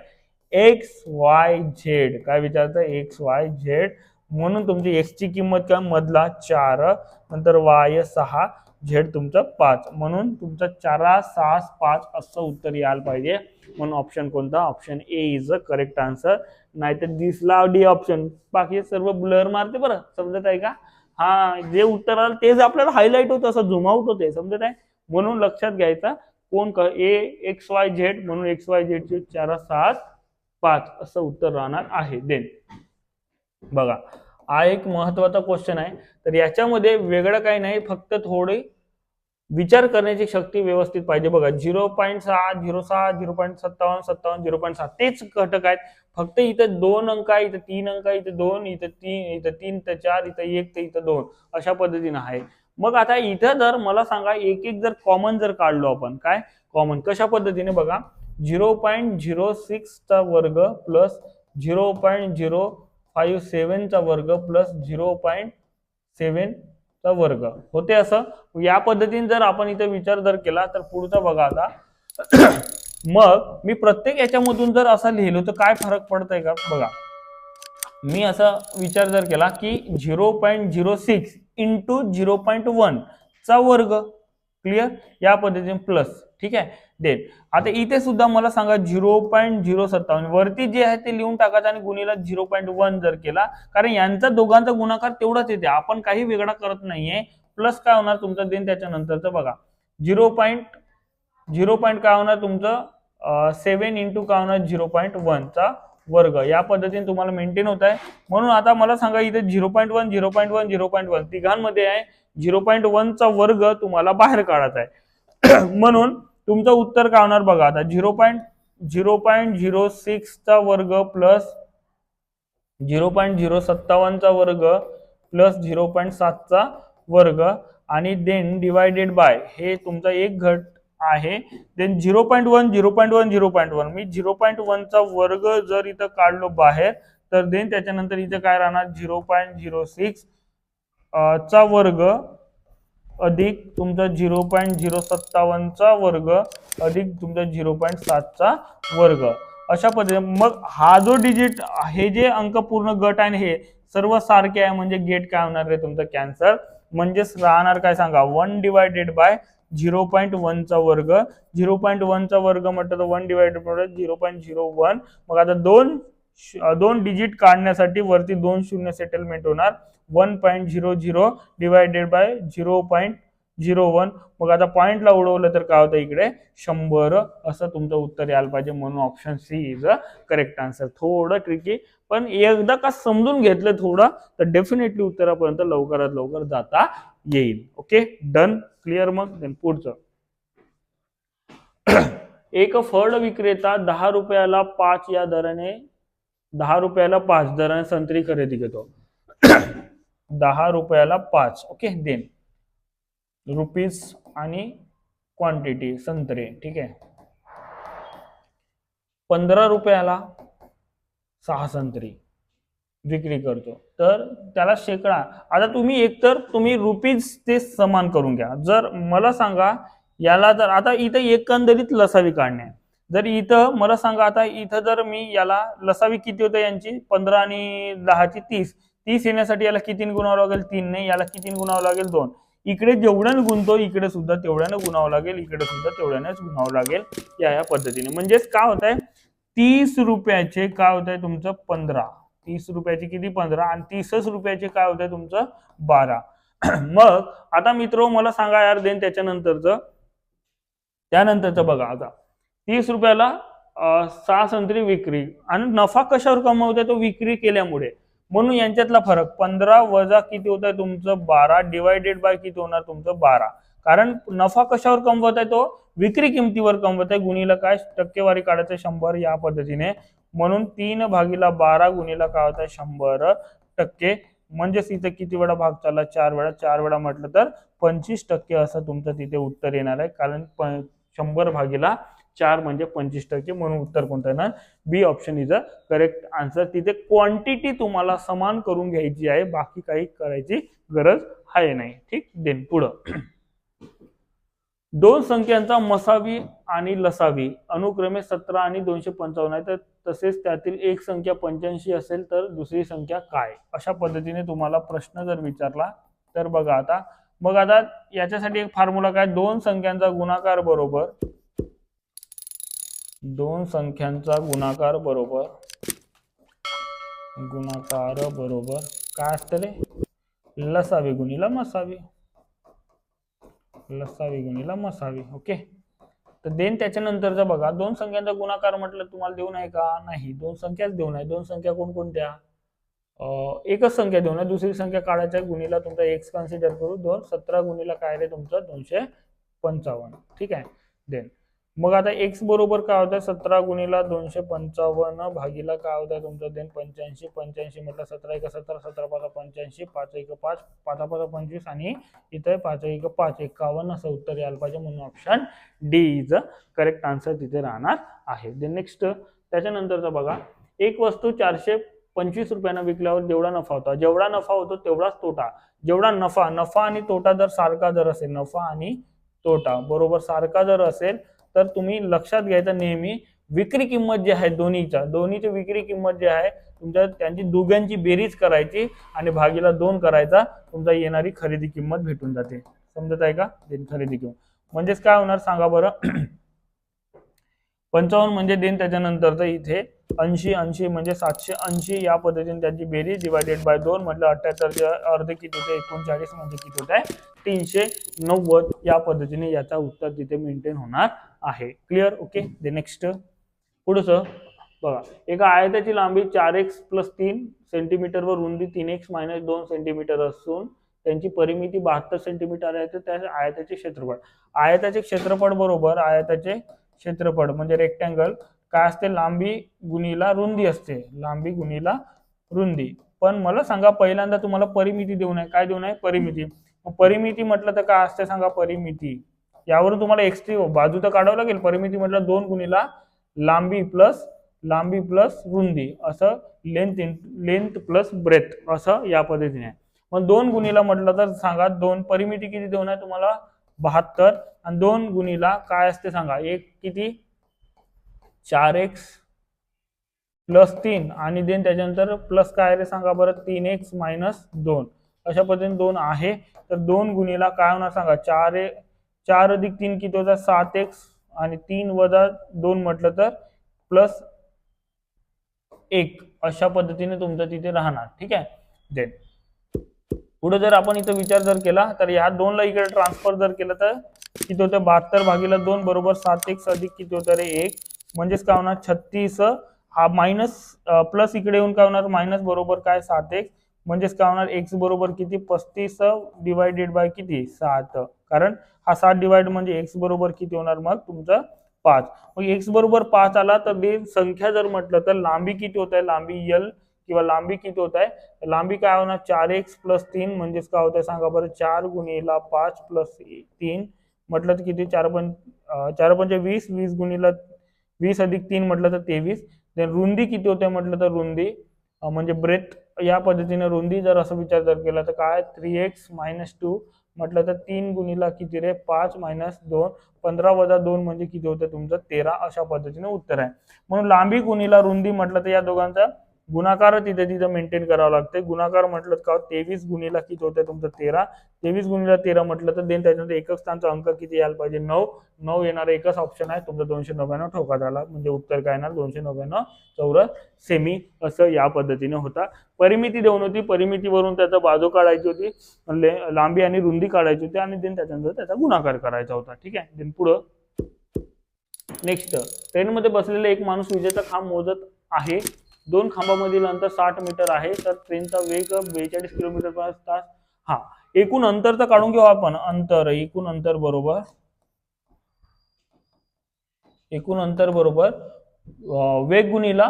X Y Z. काय विचारताय? X Y Z. म्हणून तुमची एक्स ची किंमत काय? मधला 4, नंतर वाय 6, झेड तुमचं 5. म्हणून तुमचं 4 6 5 असं उत्तर यायला पाहिजे. म्हणून ऑप्शन कोणता? Option A is a correct answer. नाहीतर दिसला डी ऑप्शन, बाकी सर्व ब्लर मारते. बरं समजत आहे का? हा, जे उत्तर आलं तेच आपल्याला हायलाइट होतं, असं झूम आउट होते. समजत आहे? म्हणून लक्षात घ्यायचा कोण ए एक्स वाय झेड. म्हणून एक्स वाय झेड चे 4 6 5 असं उत्तर राहणार आहे. देन बघा, हा एक महत्वाचा क्वेश्चन आहे. तर याच्यामध्ये वेगळं काही नाही, फक्त थोडी विचार करण्याची शक्ती व्यवस्थित पाहिजे. बघा 0.6 0.6 0.57 57 0.7 तेच घटक आहेत. फक्त इथं 2 अंक आहे, इथं 3 अंक आहे, इथं 2, इथं 3, इथं 3 तर 4, इथं 1 तर इथं 2, अशा पद्धतीने आहे. मग आता इथं जर मला सांगा एक एक जर कॉमन जर काढलो आपण, काय कॉमन कशा पद्धतीने? बघा 0.06 चा वर्ग प्लस 0.057 चा वर्ग प्लस 0.7 चा वर्ग होते असं. या पद्धतीने जर आपण इथे विचार जर केला तर पुढचा बघा आता. मग मी प्रत्येक याच्यामधून जर असं लिहिलो तर काय फरक पडतंय का? बघा मी असा विचार जर केला की 0.06 इंटू 0.1 चा वर्ग, क्लिअर, या पद्धतीने प्लस. ठीक आहे. देन आता इथे सुद्धा मला सांगा 0.057 वरती जे आहे ते लिहून टाकायचं आणि गुणिला 0.1 जर केला, कारण यांचा दोघांचा गुणाकार तेवढाच येते, आपण काही वेगळा करत नाहीये. प्लस काय होणार तुमचं? देन त्याच्यानंतरचं बघा 0 पॉईंट काय होणार तुमचं 7 इंटू काय होणार 0.1 चा वर्ग. या पद्धतीने तुम्हाला मेंटेन होत आहे. म्हणून आता मला सांगा इथे 0.1 0.1 0.1 तिघांमध्ये आहे 0.1 चा वर्ग तुम्हाला बाहेर काढायचा आहे. म्हणून तुमचं उत्तर काय होणार बघा आता 0.06 चा वर्ग प्लस 0.057 चा वर्ग प्लस 0.7 चा वर्ग आणि देन डिवायडेड बाय हे तुमचा एक घट आहे. देन 0.1 0.1 0.1 मी 0.1 चा वर्ग जर इथं काढलो बाहेर तर देन त्याच्यानंतर इथे काय राहणार 0.06 चा वर्ग अधिक तुमचा 0.057 चा वर्ग अधिक तुमचा 0.7 चा वर्ग. अशा पद्धतीने मग हा जो डिजिट हे जे अंक पूर्ण गट आहे हे सर्व सारखे आहे म्हणजे गेट काय होणार आहे तुमचं कॅन्सल. म्हणजेच राहणार काय सांगा 1 डिवायडेड बाय 0.1 चा वर्ग. 0.1 चा वर्ग म्हटलं तर 1 डिवायडेड बाय 0.01. मग आता दोन डिजिट काढण्यासाठी वरती 2 शून्य सेटलमेंट होणार 1.00 डिवायडेड बाय 0.01. मग आता पॉइंटला उडवलं तर काय होतं इकडे 100 असं तुमचं उत्तर यायला पाहिजे. म्हणून option C is a correct answer. थोडं ट्रिकी पण एकदा का समजून घेतलं थोडं तर डेफिनेटली उत्तरापर्यंत लवकरात लवकर जाता येईल. Okay done clear. मग पुढचं एक फळ विक्रेता 10 रुपयाला 5 या दराने 10 रुपयाला 5 दराने संत्री खरेदी घेतो. 10 रुपयाला 5 ओके. देन रुपीज आणि क्वांटिटी संत्रे ठीक आहे. 15 रुपयाला 6 संत्री विक्री करतो तर त्याला शेकडा. आता तुम्ही एकतर तुम्ही रुपीज ते समान करून घ्या. जर मला सांगा याला जर आता इथं एकंदरीत लसावी काढणे जर इथं मला सांगा आता इथं जर मी याला लसावी किती होतं यांची 15 आणि 10 ची 30 येण्यासाठी याला किती गुणावं लागेल 3 ने. याला किती गुणावं लागेल 2. इकडे जेवढ्याने गुणतो इकडे सुद्धा तेवढ्याने गुणावं लागेल इकडे सुद्धा तेवढ्यानेच गुणावं लागेल. या पद्धतीने म्हणजेच काय होत आहे 30 रुपयाचे काय होत आहे तुमचं 15. 30 रुपयाचे किती 15 आणि 30 रुपयाचे काय होत आहे तुमचं 12. मग आता मित्र मला सांगा यार देन त्यानंतरचं बघा आता 30 रुपयाला 6 संत्री विक्री आणि नफा कशावर कमवते तो विक्री केल्यामुळे. म्हणून यांच्यातला फरक 15 वजा किती होत आहे तुमचं 12 डिवायडेड बाय किती होणार तुमचं 12. कारण नफा कशावर कमवत आहे तो विक्री किमतीवर कमवत आहे. गुणीला काय टक्केवारी काढायचं 100 या पद्धतीने. म्हणून 3/12 गुणीला काय होत आहे 100%. म्हणजेच इथे किती वेळा भाग चालला 4 वेळा. 4 वेळा म्हटलं तर 25% असं तुमचं तिथे उत्तर येणार आहे. कारण 100/4 म्हणजे 25%. म्हणून उत्तर कोणतं येणार B option is a correct answer. तिथे क्वांटिटी तुम्हाला समान करून घ्यायची आहे बाकी काही करायची गरज आहे नाही. ठीक. देन पुढं 2 संख्यांचा मसावी आणि लसावी अनुक्रमे 17 आणि 255 आहे तर तसेच त्यातील एक संख्या 85 असेल तर दुसरी संख्या काय. अशा पद्धतीने तुम्हाला प्रश्न जर विचारला तर बघा आता मग आता याच्यासाठी एक फॉर्म्युला काय 2 संख्यांचा गुणाकार बरोबर 2 संख्यांचा गुणाकार बरोबर काय असतं रे लसावी गुणीला मसावी. लसावी गुणीला मसावी. ओके. तर देन त्याच्यानंतरचा बघा 2 संख्यांचा गुणाकार म्हटलं तुम्हाला देऊन आहे का नाही 2 संख्याच देऊन आहे. 2 संख्या कोणकोणत्या एकच संख्या देऊन आहे. दुसरी संख्या काढायच्या गुणीला तुमचा एक्स कन्सिडर करू 2 17 गुणीला काय रे तुमचं 255. ठीक आहे. देन मग आता एक्स बरोबर काय होतं 17 गुणीला 255 भागीला काय होतं तुमचं देन 85 म्हटलं 17 1 17 17 5 85 5 1 5 5 5 25 आणि इथे 5 1 5 51 असं उत्तर यायला पाहिजे. म्हणून option D is a correct answer तिथे राहणार आहे. देन नेक्स्ट त्याच्यानंतरचा बघा एक वस्तू 425 रुपयांना विकल्यावर जेवढा नफा होता जेवढा नफा होतो तेवढाच तोटा. जेवढा नफा आणि तोटा जर सारखा जर असेल नफा आणि तोटा बरोबर सारखा जर असेल तर तुम्ही लक्षात घ्यायचं नेहमी विक्री किंमत जी आहे दोन्हीची विक्री किंमत जी आहे तुमच्या त्यांची दोघांची बेरीज करायची आणि भागीला 2 करायचा तुमचा येणारी खरेदी किंमत भेटून जाते. समजत आहे का. खरेदी किंमत म्हणजेच काय होणार सांगा बरं 55 म्हणजे देन त्याच्यानंतर तर इथे 80 80 म्हणजे 780 या पद्धतीने त्यांची बेरीज डिवायडेड बाय 2 म्हटलं 78 अर्ध किती होते 39 म्हणजे किती होत आहे 390 या पद्धतीने याचा उत्तर तिथे मेंटेन होणार आहे. क्लिअर. ओके. दे नेक्स्ट पुढचं बघा, एका आयताची लांबी 4x+3 सेंटीमीटर व रुंदी 3x-2 सेंटीमीटर असून त्यांची परिमिती 72 सेंटीमीटर आहे. तर त्या आयताचे क्षेत्रफळ, आयताचे क्षेत्रफळ बरोबर आयताचे क्षेत्रफळ म्हणजे रेक्टँगल काय असते, लांबी गुणिला रुंदी असते, लांबी गुणिला रुंदी. पण मला सांगा पहिल्यांदा तुम्हाला परिमिती देऊन आहे, काय देऊन आहे, परिमिती. परिमिती म्हटलं तर काय असते सांगा, परिमिती यावरून तुम्हाला एक्सट्री बाजू तर काढावं लागेल. परिमिती म्हटलं 2 गुणिला लांबी प्लस रुंदी असं लेंथ प्लस ब्रेथ असं या पद्धतीने आहे. मग 2 गुणिला म्हटलं तर सांगा 2 परिमिती किती देऊन आहे तुम्हाला 72 आणि 2 गुणिला काय असते सांगा, एक किती 4x+3 आणि देन त्याच्यानंतर प्लस काय रे सांगा बरं 3x-2 अशा पद्धतीने 2 आहे. तर 2 गुणिला काय होणार सांगा 4 अधिक 3 किती होता 7x आणि 3 वजा 2 म्हटलं तर +1 अशा पद्धतीने तुमचं तिथे राहणार. ठीक आहे. देन पुढे जर आपण इथं विचार जर केला तर ह्या 2 ला इकडे ट्रान्सफर जर केलं तर किती होतं 72/2 बरोबर 7x अधिक किती होतं रे 1 म्हणजेच काय होणार 36. हा मायनस प्लस इकडे येऊन काय होणार मायनस बरोबर काय 7x म्हणजेच काय होणार x बरोबर किती 35 डिवायडेड बाय किती 7. कारण हा 7 डिवाइड म्हणजे x बरोबर किती होणार मग तुमचं 5. मग x बरोबर 5 आला तर संख्या जर म्हटलं तर लांबी किती होत आहे, लांबी l किंवा लांबी किती होत आहे, लांबी काय होणार 4x+3 म्हणजेच काय होत आहे सांगा बरं 4 गुणिला 5 + 3 म्हटलं तर किती 4 पंचे 20 20 गुणिला 20 अधिक 3 म्हटलं तर 23. देन रुंदी किती होते म्हटलं तर रुंदी म्हणजे ब्रेथ या पद्धतीने रुंदी जर असं विचार जर केला तर काय 3x-2 म्हटलं तर 3 गुणिला किती रे 5 - 2 15 वजा 2 म्हणजे किती होतं तुमचं 13 अशा पद्धतीने उत्तर आहे. म्हणून लांबी गुणिला रुंदी म्हटलं तर या दोघांचा गुणाकार तिथे मेंटेन करावं लागते. गुणाकार म्हटलं का 23 गुणिला किती होतं तुमचं 13 23 गुणिला 13 म्हटलं तर देन त्याच्यानंतर एकक स्थानचा अंक किती यायला पाहिजे 9 येणारा एकच ऑप्शन आहे तुमचा 299 ठोका झाला. म्हणजे उत्तर काय येणार 299 चौरस सेमी असं या पद्धतीने होता. परिमिती देऊन होती, परिमितीवरून त्याचा बाजू काढायची होती, लांबी आणि रुंदी काढायची होती आणि देन त्याच्यानंतर त्याचा गुणाकार करायचा होता. ठीक आहे. देन पुढं नेक्स्ट ट्रेनमध्ये बसलेला एक माणूस विजेचा खांब मोजत आहे. 2 खांबामधील अंतर 60 मीटर आहे. तर ट्रेनचा वेग 42 किलोमीटर पर तास. हा एकूण अंतर तर काढून घेऊ आपण. एकूण अंतर बरोबर वेग गुणिला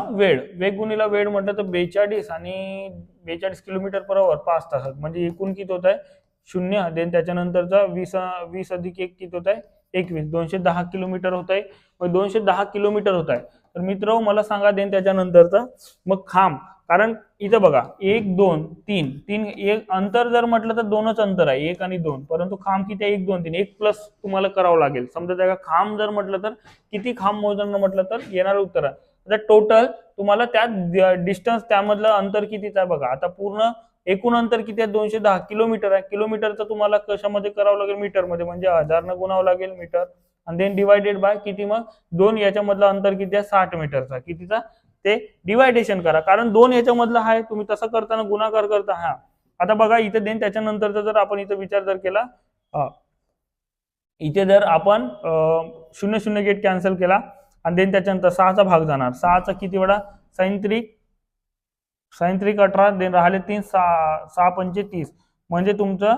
वेळ म्हटलं तर 42 आणि 42 किलोमीटर पर आवर 5 तासात म्हणजे एकूण किती होत आहे 0. देन त्याच्यानंतरचा 20 अधिक 1 किती होत आहे 21 210 किलोमीटर होत आहे. 210 किलोमीटर होत आहे. तर मित्र मला सांगा देन त्याच्यानंतरचा मग खांब, कारण इथं बघा 1 2 3 एक अंतर जर म्हटलं तर 2च अंतर आहे 1 आणि 2, परंतु खांब किती आहे 1 2 3 1 प्लस तुम्हाला करावं लागेल. समजा त्या खांब जर म्हटलं तर किती खांब मोजणं म्हटलं तर येणारं उत्तर आहे. आता टोटल तुम्हाला त्या डिस्टन्स त्यामधलं अंतर कितीच आहे बघा. आता पूर्ण एकूण अंतर किती आहे 210 किलोमीटर आहे. किलोमीटरचं तुम्हाला कशामध्ये करावं लागेल मीटरमध्ये म्हणजे 1000 न गुणावं लागेल मीटर आणि देन डिवायडेड बाय किती मग 2 याच्यामधलं अंतर किती आहे 60 मीटरचा. कितीचा ते डिवायडेशन करा, कारण 2 याच्यामधलं आहे तुम्ही तसं करताना गुणाकार करता. हा आता बघा इथे देन त्याच्यानंतरचा जर आपण इथे विचार जर केला इथे जर आपण 0 गेट कॅन्सल केला आणि देन त्याच्यानंतर 6चा भाग जाणार. 6चा किती वेळा साइन त्रिक 18 देन राहिले 3 6 पंचे 30 म्हणजे तुमचं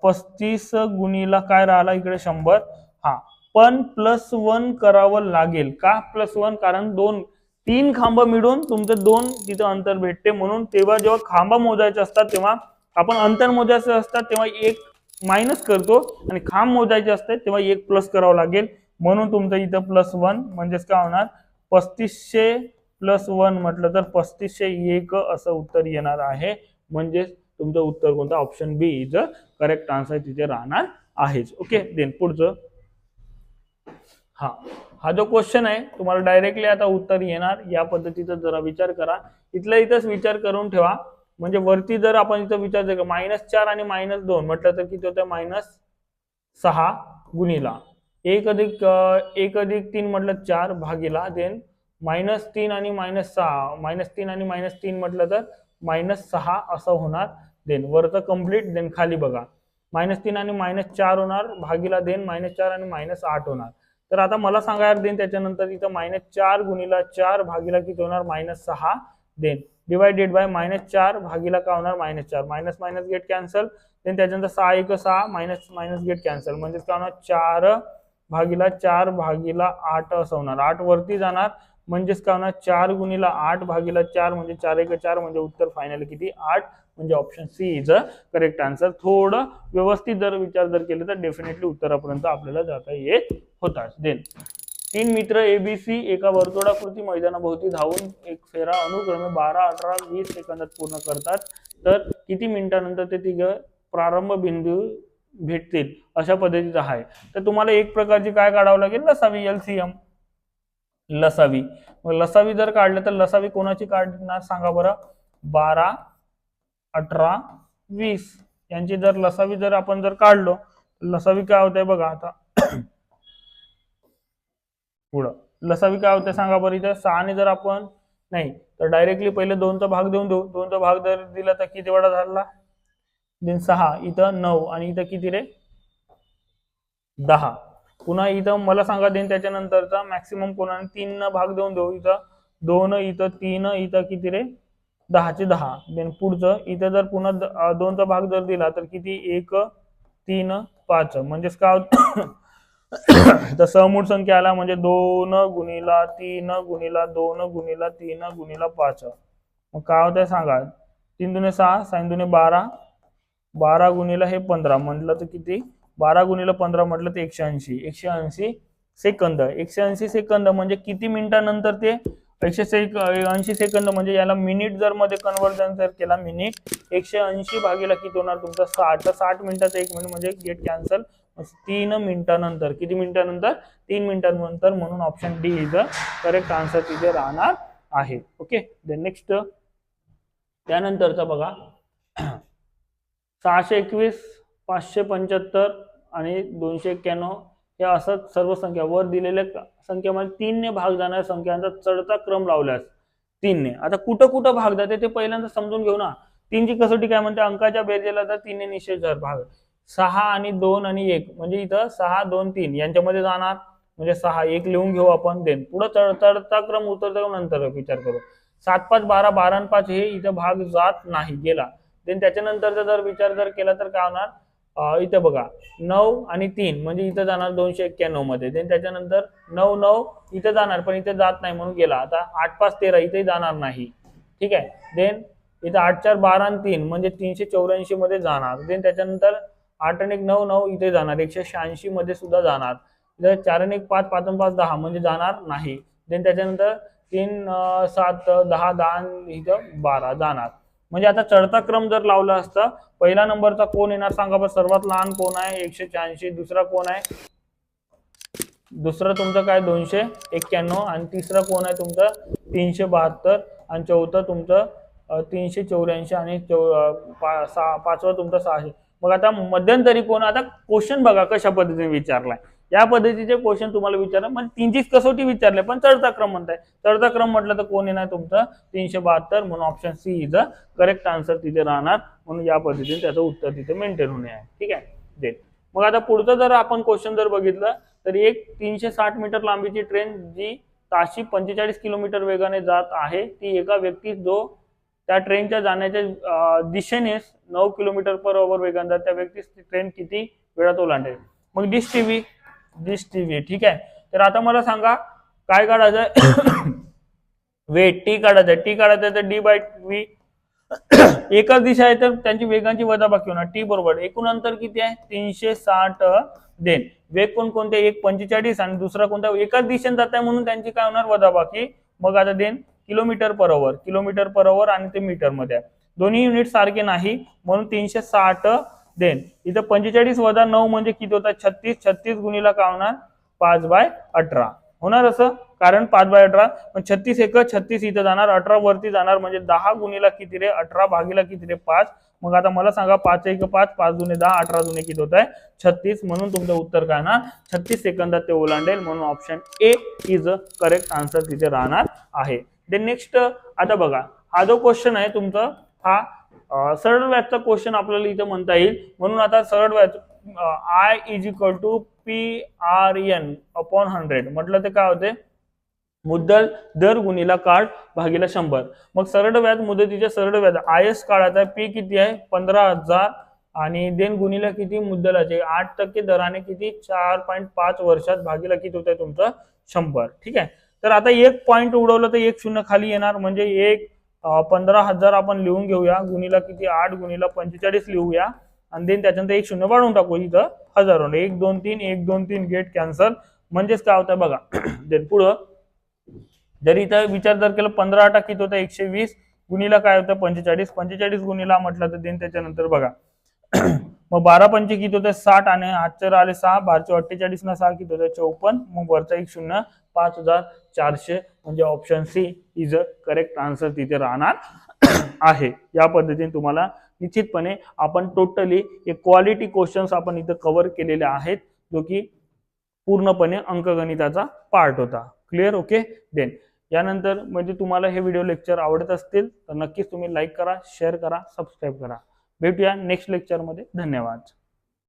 35 गुणिला काय राहिला इकडे 100. हा पण +1 करावं लागेल का +1, कारण 3 खांब मिळून तुमचं 2 तिथं अंतर भेटते. म्हणून तेव्हा जेव्हा खांब मोजायचे असतात तेव्हा आपण अंतर मोजायचे असतात तेव्हा 1 मायनस करतो आणि खांब मोजायचे असतात तेव्हा 1 प्लस करावं लागेल. म्हणून तुमचं इथं +1 म्हणजेच काय होणार 3500 +1 म्हटलं तर 3501 असं उत्तर येणार आहे. म्हणजेच तुमचं उत्तर कोणतं option B is correct answer तिथे राहणार आहेच. ओके. देन पुढचं हा जो क्वेश्चन आहे तुम्हाला डायरेक्टली आता उत्तर येणार या पद्धतीचा जरा विचार करा. इथल्या इथंच विचार करून ठेवा. म्हणजे वरती जर आपण इथं विचार केला -4 आणि -2 म्हटलं तर किती होतं -6 गुणिला 1+3 म्हटलं 4 भागीला देन -3 आणि -6 -3 आणि -3 म्हटलं तर -6 असं होणार देन वरचं कम्प्लीट देन खाली बघा -3 आणि -4 होणार भागीला देन -4 आणि -8 होणार. तर आता मला सांगा यार देन त्याच्यानंतर इथं -4 गुणिला 4 भागीला किती होणार -6 देन डिवायडेड बाय -4 भागीला काय होणार -4 minus minus get cancel then त्याच्यानंतर 6 1 6 मायनस मायनस गेट कॅन्सल म्हणजे काय होणार 4 भागीला 4 भागीला 8 असं होणार 8 वरती जाणार म्हणजेच काय होणार 4 गुणिला 8 भागीला 4 म्हणजे 4 1 4 म्हणजे उत्तर फायनल किती 8 म्हणजे option C is a correct answer. थोडं व्यवस्थित जर विचार जर केले तर डेफिनेटली उत्तरापर्यंत आपल्याला जाता येत होताच. देन 3 मित्र एबीसी एका वर्तुळाकृती मैदानाभोवती धावून एक फेरा अनुक्रमे 12 18 20 सेकंदात पूर्ण करतात तर किती मिनिटांनंतर ते तिघं प्रारंभ बिंदू भेटतील अशा पद्धतीचा आहे. तर तुम्हाला एक प्रकारची काय काढावं लागेल लसावी एलसीएम लसावी. मग लसावी जर काढलं तर लसावी कोणाची काढणार सांगा बरं 12 18 20 यांची जर लसावी जर आपण जर काढलो लसावी काय होतंय बघा आता पुढं लसावी काय होते सांगा बरं इथं 6 ने जर आपण नाही तर डायरेक्टली पहिले 2चा भाग देऊन देऊ 2चा भाग जर दिला तर किती वेळा झाला दिन 6 इथं 9 आणि इथं किती रे 10 पुन्हा इथं मला सांगा देन त्याच्यानंतरचा मॅक्सिमम कोणाने 3 न भाग देऊन देऊ इथं 2 इथं 3 इथं किती रे 10 चे 10 देन पुढचं इथं जर पुन्हा 2चा भाग जर दिला तर किती 1 3 5 म्हणजेच काय तर समूळ संख्या आला म्हणजे 2 गुणिला 3 गुणिला 2 गुणिला 3 गुणिला 5 मग काय होतंय सांगा 3 दुने 6 6 दुने 12 12 गुणिला हे 15 म्हटलं तर किती 12 गुणिला 15 म्हटलं तर 180 सेकंद 180 सेकंद म्हणजे किती मिनिटानंतर ते 180 सेकंद म्हणजे याला मिनिट जर मध्ये कन्वर्जन जर केला मिनिट 180 भागीला किती होणार तुमचा 60 मिनिटाचा 1 मिनिट म्हणजे गेट कॅन्सल 3 मिनिटानंतर किती मिनिटानंतर 3 मिनिटानंतर म्हणून option D is the correct answer तिथे राहणार आहे. ओके देन नेक्स्ट त्यानंतरचा बघा 621 575 आणि 291 हे असं सर्व संख्या वर दिलेल्या संख्येमध्ये 3 ने भाग जाणाऱ्या संख्यांचा चढता क्रम लावल्यास 3 ने आता कुठं कुठं भाग जाते ते पहिल्यांदा समजून घेऊ ना. 3 ची कसोटी काय म्हणते अंकाच्या बेरजेला तर 3 ने निश्चित भाग 6 आणि 2 आणि 1 म्हणजे इथं 6 2 3 यांच्यामध्ये जाणार म्हणजे 6 1 लिहून घेऊ आपण देन पुढे चढता क्रम उतरता नंतर विचार करू 7 5 12 12 आणि 5 हे इथं भाग जात नाही गेला देन त्याच्यानंतरचा जर विचार जर केला तर काय होणार इथे बघा 9 आणि 3 म्हणजे इथं जाणार 291 मध्ये देन त्याच्यानंतर 9 9 इथे जाणार पण इथे जात नाही म्हणून गेला आता 8 5 13 इथे जाणार नाही ठीक आहे देन इथे 8 4 12 आणि 3 म्हणजे 384 मध्ये जाणार देन त्याच्यानंतर 8 आणि 1 9 9 इथे जाणार 186 मध्ये सुद्धा जाणार इथे 4 आणि 1 5 5 आणि 5 10 म्हणजे जाणार नाही देन त्याच्यानंतर 3 7 10 10 इथं 12 जाणार म्हणजे आता चढता क्रम जर लावला असता पहिला नंबरचा कोण येणार सांगा बरं सर्वात लहान कोण आहे 186 दुसरा कोण आहे दुसरा तुमचं काय 291 आणि तिसरा कोण आहे तुमचं 372 आणि चौथा तुमचं 384 आणि पाचवा तुमचा 600 मग आता मध्यंतरी कोण आता क्वेश्चन बघा कशा पद्धतीने विचारलाय या पद्धतीचे क्वेश्चन तुम्हाला विचारलं म्हणजे 3चीच कसोटी विचारले पण चढता क्रम म्हणताय चढता क्रम म्हटलं तर कोण येणार तुमचं 372 म्हणून option C is a correct answer तिथे राहणार म्हणून या पद्धतीने त्याचं उत्तर तिथे मेंटेन होणे आहे ठीक आहे देन मग आता पुढचं जर आपण क्वेश्चन जर बघितलं तर एक 360 मीटर लांबीची ट्रेन जी ताशी 45 किलोमीटर वेगाने जात आहे ती एका व्यक्ती जो त्या ट्रेनच्या जाण्याच्या दिशेने 9 किलोमीटर/आवर वेगाने जात त्या व्यक्तीस ट्रेन किती वेळात ओलांडेल मग डिश टीव्ही ठीक आहे तर आता मला सांगा काय काढायचंय वेट टी काढायचं तर डी बाय व्ही एकच दिशा आहे तर त्यांची वेगांची वजाबाकी होणार टी बरोबर एकूण अंतर किती आहे 360 देन वेग कोणते एक 45 आणि दुसरा कोणता एकाच दिशेने जात आहे म्हणून त्यांची काय होणार वजाबाकी मग आता देन किलोमीटर/आवर आणि ते मीटर मध्ये दोन्ही युनिट सारखे नाही म्हणून 360 देन इथं 45 वजा 9 म्हणजे किती होतात 36 गुणिला काय होणार 5/18 होणार असं कारण 5/18 पण 36 एक 36 इथं जाणार 18 वरती जाणार म्हणजे 10 गुणिला किती रे 18 भागीला किती रे 5 मग आता मला सांगा 5 1 5 5 2 10 18 2 किती होत आहे 36 म्हणून तुमचं उत्तर काय ना 36 सेकंदात ते ओलांडेल म्हणून option A is a correct answer तिथे राहणार आहे. देन नेक्स्ट आता बघा हा जो क्वेश्चन आहे तुमचा हा सरळ व्याजचा क्वेश्चन आपल्याला इथे म्हणता येईल म्हणून आता सरळ व्याज I is equal to PRN upon 100 म्हटलं ते काय होते मुद्दल दर गुणिला काळ भागीला 100. मग सरळ व्याज मुदतीचे सरळ व्याज IS काळाचा P किती आहे 15,000 आणि देन गुणिला किती मुद्दलाचे 8% दराने किती 4.5 वर्षात भागीला किती होत आहे तुमचं 100. ठीक आहे. तर आता एक पॉइंट उडवलं तर एक शून्य खाली येणार म्हणजे एक 15,000 आपण लिहून घेऊया गुणिला किती 8 गुणिला 45 लिहूया आणि देन त्याच्यानंतर एक शून्य वाढवून टाकू इथं 1000 1 2 3 1 2 3 गेट कॅन्सल म्हणजेच काय होतं बघा देन पुढं जर इथं विचार जर केलं 15 किती होतं 120 गुणिला काय होतं 45 45 गुणिला म्हटलं तर देन त्याच्यानंतर बघा मग 12 पंचे किती होतं 60 आणि आजचं आले 6 12 48 ना 6 किती होतं 54 मग वरचा एक शून्य 5400 म्हणजे option C is a correct answer तिथे राहणार आहे. या पद्धतीने तुम्हाला निश्चितपणे आपण टोटली एक क्वालिटी क्वेश्चन्स आपण इथं कव्हर केलेले आहेत जो की पूर्णपणे अंकगणिताचा पार्ट होता. Clear okay. देन यानंतर म्हणजे तुम्हाला हे व्हिडिओ लेक्चर आवडत असतील तर नक्कीच तुम्ही लाईक करा शेअर करा सबस्क्राईब करा. भेटूया नेक्स्ट लेक्चरमध्ये. धन्यवाद.